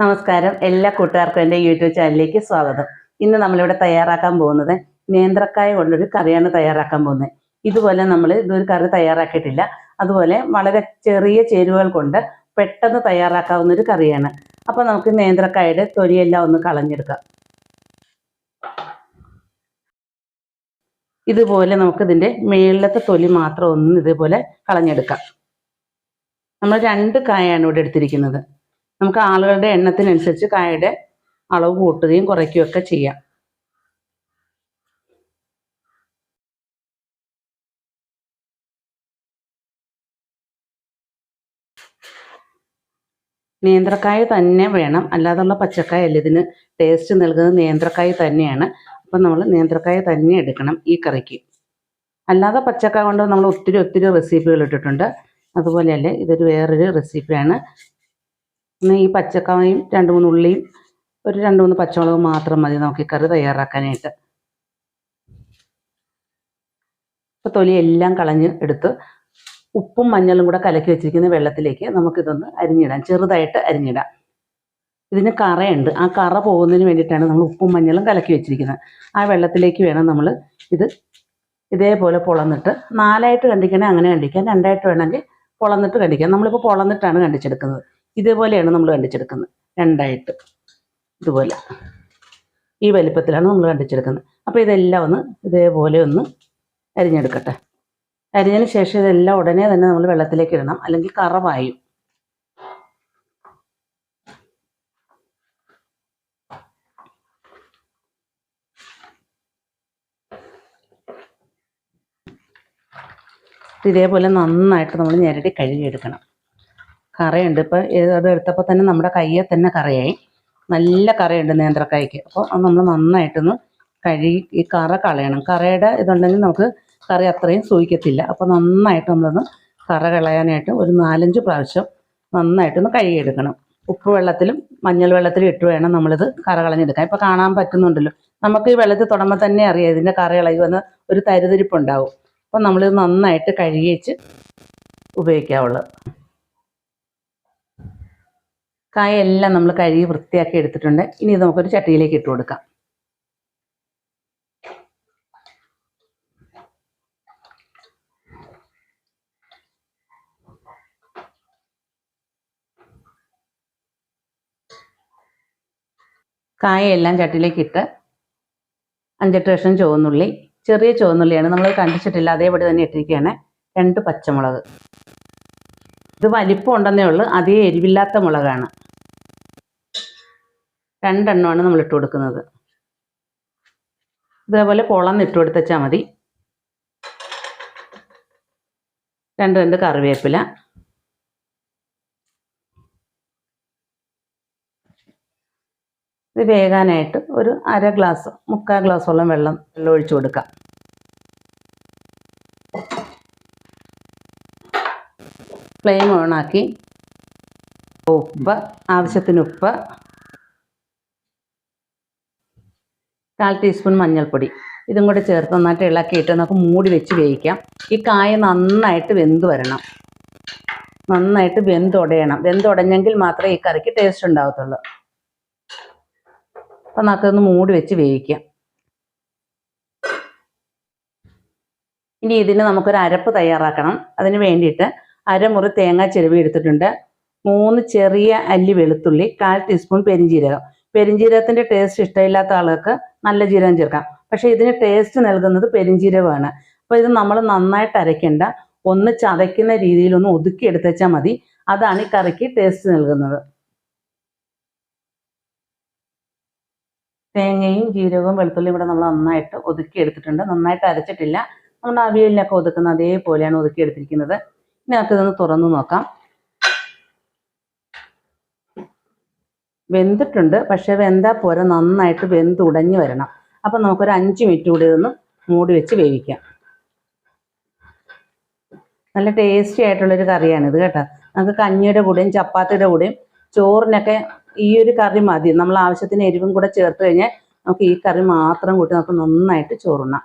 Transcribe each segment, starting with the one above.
നമസ്കാരം, എല്ലാ കൂട്ടുകാർക്കും എൻ്റെ യൂട്യൂബ് ചാനലിലേക്ക് സ്വാഗതം. ഇന്ന് നമ്മളിവിടെ തയ്യാറാക്കാൻ പോകുന്നത് നേന്ത്രക്കായ കൊണ്ടൊരു കറിയാണ് തയ്യാറാക്കാൻ പോകുന്നത്. ഇതുപോലെ ഇതൊരു കറി തയ്യാറാക്കിയിട്ടില്ല. അതുപോലെ വളരെ ചെറിയ ചേരുവകൾ കൊണ്ട് പെട്ടെന്ന് തയ്യാറാക്കാവുന്ന ഒരു കറിയാണ്. അപ്പോൾ നമുക്ക് നേന്ത്രക്കായയുടെ തൊലിയെല്ലാം ഒന്ന് കളഞ്ഞെടുക്കാം. ഇതുപോലെ നമുക്കിതിൻ്റെ മേളിലത്തെ തൊലി മാത്രം ഒന്ന് ഇതുപോലെ കളഞ്ഞെടുക്കാം. നമ്മൾ 2 കായാണ് ഇവിടെ എടുത്തിരിക്കുന്നത്. നമുക്ക് ആളുകളുടെ എണ്ണത്തിനനുസരിച്ച് കായയുടെ അളവ് കൂട്ടുകയും കുറയ്ക്കുകയും ഒക്കെ ചെയ്യാം. നേന്ത്രക്കായ തന്നെ വേണം, അല്ലാതുള്ള പച്ചക്കായ അല്ല ഇതിന് ടേസ്റ്റ് നൽകുന്നത് നേന്ത്രക്കായ തന്നെയാണ്. അപ്പം നമ്മൾ നേന്ത്രക്കായ തന്നെ എടുക്കണം ഈ കറിക്ക്. അല്ലാതെ പച്ചക്കായ കൊണ്ട് നമ്മൾ ഒത്തിരി റെസിപ്പികൾ ഇട്ടിട്ടുണ്ട്. അതുപോലെയല്ലേ ഇതൊരു വേറൊരു റെസിപ്പിയാണ്. ഈ പച്ചക്കായും 2-3 ഉള്ളിയും ഒരു 2-3 പച്ചമുളക് മാത്രം മതി നമുക്ക് ഈ കറി തയ്യാറാക്കാനായിട്ട്. ഇപ്പോൾ തൊലിയെല്ലാം കളഞ്ഞ് എടുത്ത് ഉപ്പും മഞ്ഞളും കൂടെ കലക്കി വെച്ചിരിക്കുന്ന വെള്ളത്തിലേക്ക് നമുക്കിതൊന്ന് അരിഞ്ഞിടാം, ചെറുതായിട്ട് അരിഞ്ഞിടാം. ഇതിന് കറയുണ്ട്, ആ കറ പോകുന്നതിന് വേണ്ടിയിട്ടാണ് നമ്മൾ ഉപ്പും മഞ്ഞളും കലക്കി വെച്ചിരിക്കുന്നത്. ആ വെള്ളത്തിലേക്ക് വേണം നമ്മൾ ഇത് ഇതേപോലെ പൊളന്നിട്ട് 4ആയിട്ട് കണ്ടിക്കണേ അങ്ങനെ കണ്ടിക്കാം, 2ആയിട്ട് വേണമെങ്കിൽ പൊളന്നിട്ട് കണ്ടിക്കാം. നമ്മളിപ്പോൾ പൊളന്നിട്ടാണ് കണ്ടിച്ചെടുക്കുന്നത്. ഇതേപോലെയാണ് നമ്മൾ കണ്ടിച്ചെടുക്കുന്നത്, 2ആയിട്ട് ഇതുപോലെ ഈ വലിപ്പത്തിലാണ് നമ്മൾ കണ്ടിച്ചെടുക്കുന്നത്. അപ്പോൾ ഇതെല്ലാം ഒന്ന് ഇതേപോലെ ഒന്ന് അരിഞ്ഞെടുക്കട്ടെ. അരിഞ്ഞതിന് ശേഷം ഇതെല്ലാം ഉടനെ തന്നെ നമ്മൾ വെള്ളത്തിലേക്ക് ഇടണം, അല്ലെങ്കിൽ കറ പായും. ഇതേപോലെ നന്നായിട്ട് നമ്മൾ ഞെരടി കഴുകിയെടുക്കണം. കറയുണ്ട്, ഇപ്പോൾ അത് എടുത്തപ്പോൾ തന്നെ നമ്മുടെ കയ്യിൽ തന്നെ കറയായി, നല്ല കറയുണ്ട് നേന്ത്രക്കായ്ക്ക്. അപ്പോൾ അത് നമ്മൾ നന്നായിട്ടൊന്ന് കഴുകി ഈ കറ കളയണം. കറയുടെ ഇതുണ്ടെങ്കിൽ നമുക്ക് കറി അത്രയും സൂഹിക്കത്തില്ല. അപ്പോൾ നന്നായിട്ട് നമ്മളൊന്ന് കറ കളയാനായിട്ട് ഒരു 4-5 പ്രാവശ്യം നന്നായിട്ടൊന്ന് കഴുകിയെടുക്കണം. ഉപ്പ് വെള്ളത്തിലും മഞ്ഞൾ വെള്ളത്തിലും ഇട്ട് വേണം നമ്മളിത് കറ കളഞ്ഞെടുക്കാൻ. ഇപ്പോൾ കാണാൻ പറ്റുന്നുണ്ടല്ലോ, നമുക്ക് ഈ വെള്ളത്തിൽ തൊടുമ്പോൾ തന്നെ അറിയാം ഇതിൻ്റെ കറ ഇളകി വന്ന് ഒരു തരിതരിപ്പുണ്ടാവും. അപ്പോൾ നമ്മളിത് നന്നായിട്ട് കഴുകി വെച്ച് ഉപയോഗിക്കാവുള്ളൂ. കായെല്ലാം നമ്മൾ കഴുകി വൃത്തിയാക്കി എടുത്തിട്ടുണ്ട്. ഇനി ഇത് നമുക്കൊരു ചട്ടിയിലേക്ക് ഇട്ട് കൊടുക്കാം. കായെല്ലാം ചട്ടിയിലേക്ക് ഇട്ട് 5-8 കഷ്ണം ചുവന്നുള്ളി, ചെറിയ ചുവന്നുള്ളിയാണ്, നമ്മൾ കണ്ടിച്ചിട്ടില്ല, അതേപടി തന്നെ ഇട്ടിരിക്കുകയാണ്. 2 പച്ചമുളക്, ഇത് വലിപ്പം ഉണ്ടെന്നേ ഉള്ളൂ, അതേ എരിവില്ലാത്ത മുളകാണ്. 2 എണ്ണമാണ് നമ്മൾ ഇട്ട് കൊടുക്കുന്നത്. ഇതേപോലെ പൊളന്നിട്ട് കൊടുത്താൽ മതി. 2 കറിവേപ്പില, ഇത് വേകാനായിട്ട് ഒരു 1/2 ഗ്ലാസ് 3/4 ഗ്ലാസോളം വെള്ളം ഒഴിച്ചു കൊടുക്കാം. ഫ്ലെയിം ഓണാക്കി ഉപ്പ്, ആവശ്യത്തിന് ഉപ്പ്, 1/4 ടീസ്പൂൺ മഞ്ഞൾപ്പൊടി, ഇതും കൂടെ ചേർത്ത് നന്നായിട്ട് ഇളക്കിയിട്ട് നമുക്ക് മൂടി വെച്ച് വേവിക്കാം. ഈ കായ നന്നായിട്ട് വെന്ത് വരണം, നന്നായിട്ട് വെന്തുടയണം. വെന്തുടഞ്ഞെങ്കിൽ മാത്രമേ ഈ കറിക്ക് ടേസ്റ്റ് ഉണ്ടാകത്തുള്ളൂ. അപ്പം നമുക്കൊന്ന് മൂടി വെച്ച് വേവിക്കാം. ഇനി ഇതിന് നമുക്കൊരു അരപ്പ് തയ്യാറാക്കണം. അതിന് വേണ്ടിയിട്ട് 1/2 മുറി തേങ്ങ ചിരവി എടുത്തിട്ടുണ്ട്, 3 ചെറിയ അല്ലി വെളുത്തുള്ളി, 1/4 ടീസ്പൂൺ പെരിഞ്ജീരകം. പെരിഞ്ജീരകത്തിൻ്റെ ടേസ്റ്റ് ഇഷ്ടമില്ലാത്ത ആൾക്ക് നല്ല ജീരകം ചേർക്കാം, പക്ഷേ ഇതിന് ടേസ്റ്റ് നൽകുന്നത് പെരിഞ്ജീരകമാണ്. അപ്പോൾ ഇത് നമ്മൾ നന്നായിട്ട് അരയ്ക്കേണ്ട, ഒന്ന് ചതയ്ക്കുന്ന രീതിയിലൊന്ന് ഒതുക്കി എടുത്തേച്ചാൽ മതി. അതാണ് ഈ കറിക്ക് ടേസ്റ്റ് നൽകുന്നത്. തേങ്ങയും ജീരകവും വെളുത്തുള്ളിയും കൂടെ നമ്മൾ നന്നായിട്ട് ഒതുക്കി എടുത്തിട്ടുണ്ട്, നന്നായിട്ട് അരച്ചിട്ടില്ല. നമ്മൾ അവിയലിനൊക്കെ ഒതുക്കുന്ന അതേപോലെയാണ് ഒതുക്കി എടുത്തിരിക്കുന്നത്. ഇനി നമുക്കിതൊന്ന് തുറന്നു നോക്കാം. വെന്തിട്ടുണ്ട്, പക്ഷേ വെന്താൽ പോരാ, നന്നായിട്ട് വെന്തുടഞ്ഞ് വരണം. അപ്പം നമുക്കൊരു 5 മിനിറ്റ് കൂടി ഇതൊന്ന് മൂടി വെച്ച് വേവിക്കാം. നല്ല ടേസ്റ്റി ആയിട്ടുള്ളൊരു കറിയാണിത് കേട്ടോ. നമുക്ക് കഞ്ഞിയുടെ കൂടെയും ചപ്പാത്തിയുടെ കൂടെയും ചോറിനൊക്കെ ഈ ഒരു കറി മതി. നമ്മൾ ആവശ്യത്തിന് എരിവും കൂടെ ചേർത്ത് കഴിഞ്ഞാൽ നമുക്ക് ഈ കറി മാത്രം കൂട്ടി നമുക്ക് നന്നായിട്ട് ചോറുണ്ണാം.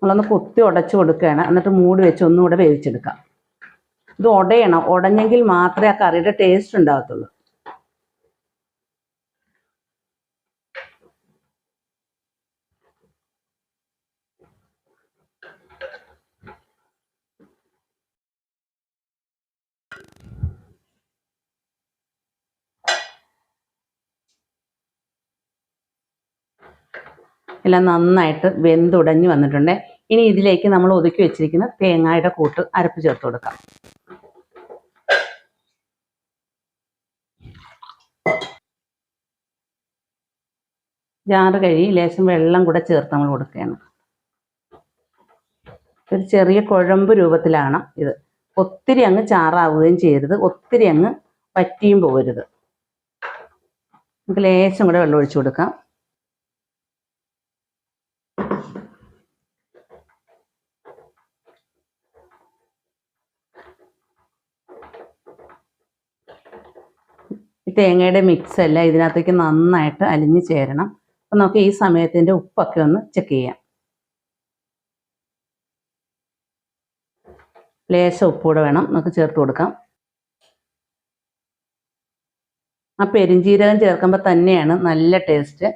നമ്മളൊന്ന് കുത്തി ഉടച്ചു കൊടുക്കുകയാണ്, എന്നിട്ട് മൂടി വെച്ച് ഒന്നുകൂടെ വേവിച്ചെടുക്കാം. ഇത് ഉടയണം, ഉടഞ്ഞെങ്കിൽ മാത്രമേ ആ കറിയുടെ ടേസ്റ്റ് ഉണ്ടാകത്തുള്ളൂ. എല്ലാം നന്നായിട്ട് വെന്തുടഞ്ഞ് വന്നിട്ടുണ്ട്. ഇനി ഇതിലേക്ക് നമ്മൾ ഒതുക്കി വെച്ചിരിക്കുന്ന തേങ്ങയുടെ കൂട്ട് അരപ്പ് ചേർത്ത് കൊടുക്കാം. ജാറ് കഴുകി ലേശം വെള്ളം കൂടെ ചേർത്ത് നമ്മൾ കൊടുക്കുകയാണ്. ഒരു ചെറിയ കുഴമ്പ് രൂപത്തിലാണ് ഇത്. ഒത്തിരി അങ്ങ് ചാറാവുകയും ചെയ്യരുത്, ഒത്തിരി അങ്ങ് വറ്റിയും പോകരുത്. നമുക്ക് ലേശം കൂടെ വെള്ളം ഒഴിച്ചു കൊടുക്കാം. ഈ തേങ്ങയുടെ മിക്സ് എല്ലാം ഇതിനകത്തേക്ക് നന്നായിട്ട് അലിഞ്ഞ് ചേരണം. അപ്പം നമുക്ക് ഈ സമയത്തിൻ്റെ ഉപ്പൊക്കെ ഒന്ന് ചെക്ക് ചെയ്യാം. ലേശം ഉപ്പൂടെ വേണം നമുക്ക് ചേർത്ത് കൊടുക്കാം. ആ പെരിഞ്ജീരകം ചേർക്കുമ്പോൾ തന്നെയാണ് നല്ല ടേസ്റ്റ്.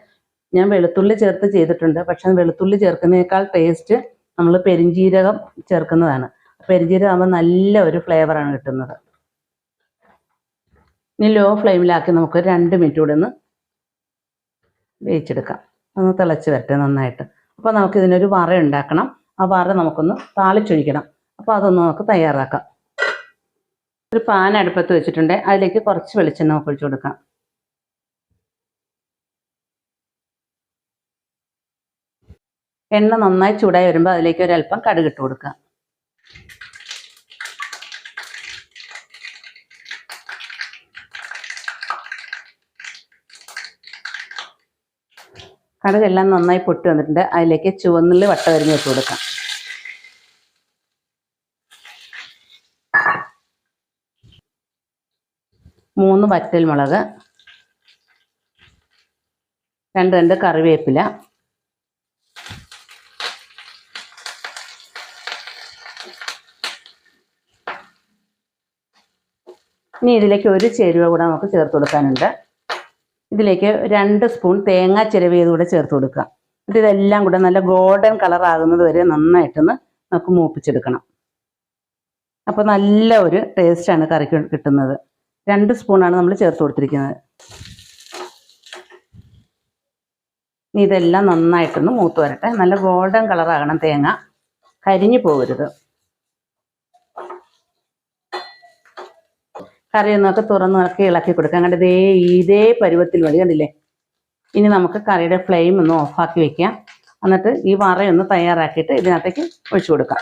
ഞാൻ വെളുത്തുള്ളി ചേർത്ത് ചെയ്തിട്ടുണ്ട്, പക്ഷെ വെളുത്തുള്ളി ചേർക്കുന്നതിനേക്കാൾ ടേസ്റ്റ് നമ്മൾ പെരിഞ്ജീരകം ചേർക്കുന്നതാണ്. പെരിഞ്ജീരകം ആകുമ്പോൾ നല്ല ഒരു ഫ്ലേവറാണ് കിട്ടുന്നത്. ഇനി ലോ ഫ്ലെയിമിലാക്കി നമുക്ക് 2 മിനിറ്റ് കൂടെ ഒന്ന് വേവിച്ചെടുക്കാം. ഒന്ന് തിളച്ച് വരട്ടെ നന്നായിട്ട്. അപ്പോൾ നമുക്ക് ഇതിനൊരു വറ ഉണ്ടാക്കണം. ആ വറ നമുക്കൊന്ന് താളിച്ചൊഴിക്കണം. അപ്പോൾ അതൊന്ന് നമുക്ക് തയ്യാറാക്കാം. ഒരു പാൻ അടുപ്പത്ത് വെച്ചിട്ടുണ്ട്. അതിലേക്ക് കുറച്ച് വെളിച്ചെണ്ണ നമുക്ക് ഒഴിച്ചു കൊടുക്കാം. എണ്ണ നന്നായി ചൂടായി വരുമ്പോൾ അതിലേക്ക് ഒരല്പം കടുക് ഇട്ട് കൊടുക്കാം. കടുകെല്ലാം നന്നായി പൊട്ടി വന്നിട്ടുണ്ട്. അതിലേക്ക് ചുവന്നുള്ളി വട്ടമരിഞ്ഞ് വെച്ച് കൊടുക്കാം. മൂന്ന് വറ്റൽമുളക്, 2 കറിവേപ്പില, ഇനി ഇതിലേക്ക് ഒരു ചേരുവ കൂടെ നമുക്ക് ചേർത്ത് കൊടുക്കാനുണ്ട്. ഇതിലേക്ക് 2 സ്പൂൺ തേങ്ങ ചിരവിയത് കൂടെ ചേർത്ത് കൊടുക്കുക. എന്നിട്ട് ഇതെല്ലാം കൂടെ നല്ല ഗോൾഡൻ കളർ ആകുന്നത് വരെ നന്നായിട്ടൊന്ന് നമുക്ക് മൂപ്പിച്ചെടുക്കണം. അപ്പോൾ നല്ല ഒരു ടേസ്റ്റാണ് കറിക്ക് കിട്ടുന്നത്. 2 സ്പൂണാണ് നമ്മൾ ചേർത്ത് കൊടുത്തിരിക്കുന്നത്. ഇനി ഇതെല്ലാം നന്നായിട്ടൊന്ന് മൂത്ത് വരട്ടെ. നല്ല ഗോൾഡൻ കളറാകണം തേങ്ങ, കരിഞ്ഞു പോകരുത്. കറി ഒന്നൊക്കെ തുറന്ന് ഇളക്കി കൊടുക്കാം. കണ്ടത് ഇതേ പരുവത്തിൽ മതി, കണ്ടില്ലേ? ഇനി നമുക്ക് കറിയുടെ ഫ്ലെയിം ഒന്ന് ഓഫാക്കി വെക്കാം. എന്നിട്ട് ഈ വറയൊന്ന് തയ്യാറാക്കിയിട്ട് ഇതിനകത്തേക്ക് ഒഴിച്ചു കൊടുക്കാം.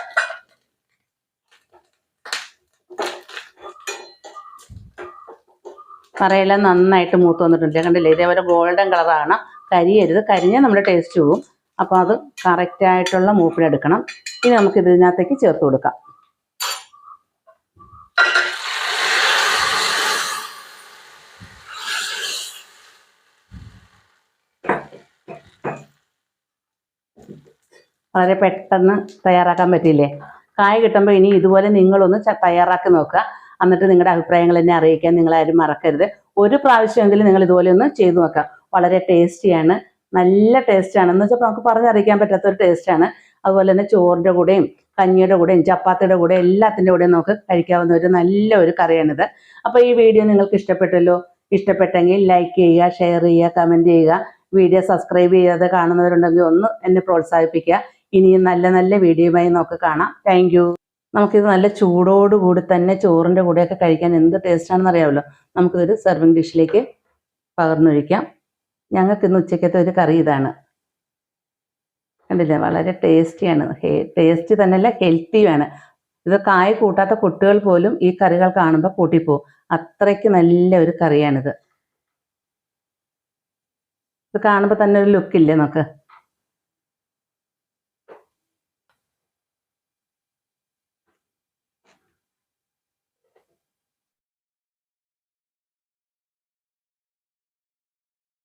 വറയെല്ലാം നന്നായിട്ട് മൂത്ത് വന്നിട്ടുണ്ട്, കണ്ടില്ലേ? ഇതേപോലെ ഗോൾഡൻ കളറാണ്. കരിയരുത്, കരിഞ്ഞാൽ നമ്മുടെ ടേസ്റ്റ് പോവും. അപ്പോൾ അത് കറക്റ്റായിട്ടുള്ള മൂപ്പിലെടുക്കണം. ഇനി നമുക്ക് ഇതിനകത്തേക്ക് ചേർത്ത് കൊടുക്കാം. വളരെ പെട്ടെന്ന് തയ്യാറാക്കാൻ പറ്റില്ലേ? കായ കിട്ടുമ്പോൾ ഇനി ഇതുപോലെ നിങ്ങളൊന്ന് തയ്യാറാക്കി നോക്കുക. എന്നിട്ട് നിങ്ങളുടെ അഭിപ്രായങ്ങൾ എന്നെ അറിയിക്കാൻ നിങ്ങളാരും മറക്കരുത്. ഒരു പ്രാവശ്യമെങ്കിലും നിങ്ങൾ ഇതുപോലെ ഒന്ന് ചെയ്തു നോക്കാം. വളരെ ടേസ്റ്റിയാണ്, നല്ല ടേസ്റ്റാണ്. എന്ന് വെച്ചാൽ നമുക്ക് പറഞ്ഞറിയിക്കാൻ പറ്റാത്തൊരു ടേസ്റ്റാണ്. അതുപോലെ തന്നെ ചോറിൻ്റെ കൂടെയും കഞ്ഞിയുടെ കൂടെയും ചപ്പാത്തിയുടെ കൂടെ എല്ലാത്തിൻ്റെ കൂടെയും നമുക്ക് കഴിക്കാവുന്ന ഒരു നല്ല ഒരു കറിയാണിത്. അപ്പോൾ ഈ വീഡിയോ നിങ്ങൾക്ക് ഇഷ്ടപ്പെട്ടല്ലോ. ഇഷ്ടപ്പെട്ടെങ്കിൽ ലൈക്ക് ചെയ്യുക, ഷെയർ ചെയ്യുക, കമൻറ്റ് ചെയ്യുക. വീഡിയോ സബ്സ്ക്രൈബ് ചെയ്യാതെ കാണുന്നവരുണ്ടെങ്കിൽ ഒന്ന് എന്നെ പ്രോത്സാഹിപ്പിക്കുക. ഇനിയും നല്ല നല്ല വീഡിയോയുമായി നമുക്ക് കാണാം. Thank you. നമുക്കിത് നല്ല ചൂടോടുകൂടി തന്നെ ചോറിൻ്റെ കൂടെയൊക്കെ കഴിക്കാൻ എന്ത് ടേസ്റ്റാണെന്ന് അറിയാമല്ലോ. നമുക്കിതൊരു സെർവിങ് ഡിഷിലേക്ക് പകർന്നൊഴിക്കാം. ഞങ്ങൾക്ക് ഇന്ന് ഉച്ചയ്ക്കത്തെ ഒരു കറി ഇതാണ്. കണ്ടില്ലേ? വളരെ ടേസ്റ്റിയാണ്. ടേസ്റ്റ് തന്നെയല്ല, ഹെൽത്തിയുമാണ്. ഇത് കായ കൂട്ടാത്ത കുട്ടികൾ പോലും ഈ കറികൾ കാണുമ്പോൾ കൂട്ടിപ്പോവും. അത്രയ്ക്ക് നല്ല ഒരു കറിയാണിത്. ഇത് കാണുമ്പോൾ തന്നെ ഒരു ലുക്കില്ലേ നമുക്ക്?